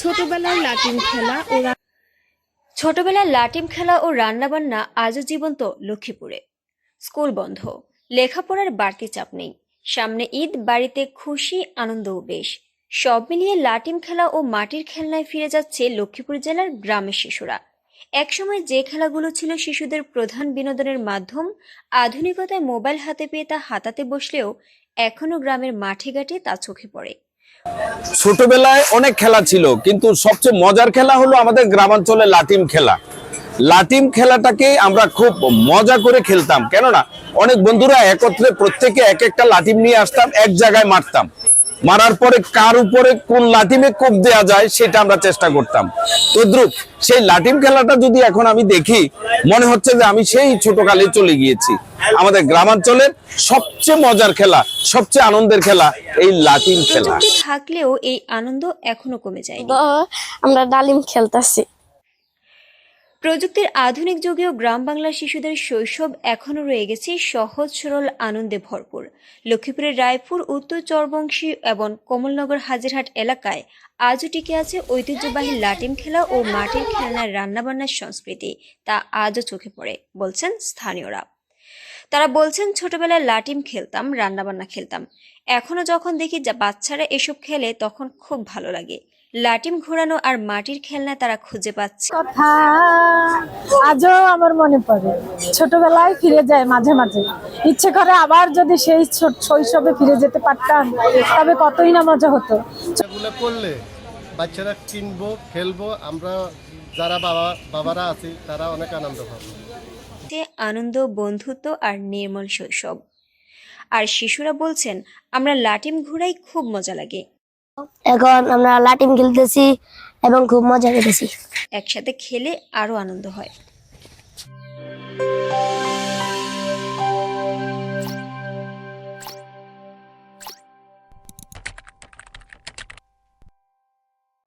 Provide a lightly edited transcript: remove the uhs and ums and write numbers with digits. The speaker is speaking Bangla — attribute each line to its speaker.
Speaker 1: ছোটবেলার লাটিম খেলা ও রান্নাবান্না আজও জীবন্ত লক্ষ্মীপুরে। স্কুল বন্ধ, লেখাপড়ার বাড়তি চাপ নেই, সামনে ঈদ, বাড়িতে খুশি, আনন্দও বেশ। সব মিলিয়ে লাটিম খেলা ও মাটির খেলনায় ফিরে যাচ্ছে লক্ষ্মীপুর জেলার গ্রামের শিশুরা। একসময় যে খেলাগুলো ছিল শিশুদের প্রধান বিনোদনের মাধ্যম, আধুনিকতায় মোবাইল হাতে পেয়ে তা হাতাতে বসলেও এখনো গ্রামের মাঠে ঘাটে তা চোখে পড়ে।
Speaker 2: ছোটবেলায় অনেক খেলা ছিল, কিন্তু সবচেয়ে মজার খেলা হলো আমাদের গ্রামাঞ্চলে লাটিম খেলা। লাটিম খেলাটাকে আমরা খুব মজা করে খেলতাম, কেননা অনেক বন্ধুরা একত্রে প্রত্যেকে এক একটা লাটিম নিয়ে আসতাম, এক জায়গায় মারতাম। মারার পরে কার উপরে কোন লাটিমে কোপ দেয়া যায় সেটা আমরা চেষ্টা করতাম। তদ্রুপ সেই লাটিম খেলাটা যদি এখন আমি দেখি, মনে হচ্ছে যে আমি সেই ছোটকালে চলে গিয়েছি। আমাদের গ্রামাঞ্চলের সবচেয়ে মজার খেলা, সবচেয়ে আনন্দের খেলা এই লাটিম খেলা।
Speaker 1: থাকলেও এই আনন্দ এখনো কমে যায়নি।
Speaker 3: আমরা ডালিম খেলতেছি।
Speaker 1: প্রযুক্তির আধুনিক যুগেও গ্রাম বাংলার শিশুদের শৈশব এখনো রয়ে গেছে সহজ সরল আনন্দে ভরপুর। লক্ষ্মীপুরের রায়পুর, উত্তর চরবংশী এবং কমলনগর হাজিরহাট এলাকায় আজও টিকে আছে ঐতিহ্যবাহী লাটিম খেলা ও মাটির খেলনার রান্নাবান্নার সংস্কৃতি। তা আজও চোখে পড়ে, বলছেন স্থানীয়রা। তারা বলছেন, ছোটবেলায় লাটিম খেলতাম, রান্নাবান্না খেলতাম। এখনো যখন দেখি বাচ্চারা এসব খেলে তখন খুব ভালো লাগে। লাটিম ঘোরানো আর মাটির খেলনা তারা খুঁজে পাচ্ছে।
Speaker 4: কথা আজও আমার মনে পড়ে, ছোটবেলায় ফিরে যায় মাঝে মাঝে। ইচ্ছে করে আবার যদি সেই শৈশবে ফিরে যেতে পারতাম, তবে কতই না মজা হতো।
Speaker 5: এগুলো করলে বাচ্চারা কিনবো, খেলবো, আমরা যারা বাবারা আছি তারা অনেক আনন্দ পাবো।
Speaker 1: আনন্দ, বন্ধুত্ব আর নির্মল শৈশব। আর শিশুরা বলছেন, আমরা লাটিম ঘুরাই, খুব মজা লাগে।
Speaker 3: এখন আমরা লাটিম খেলতেছি এবং খুব মজা করতেছি।
Speaker 1: একসাথে খেলে আরো আনন্দ হয়।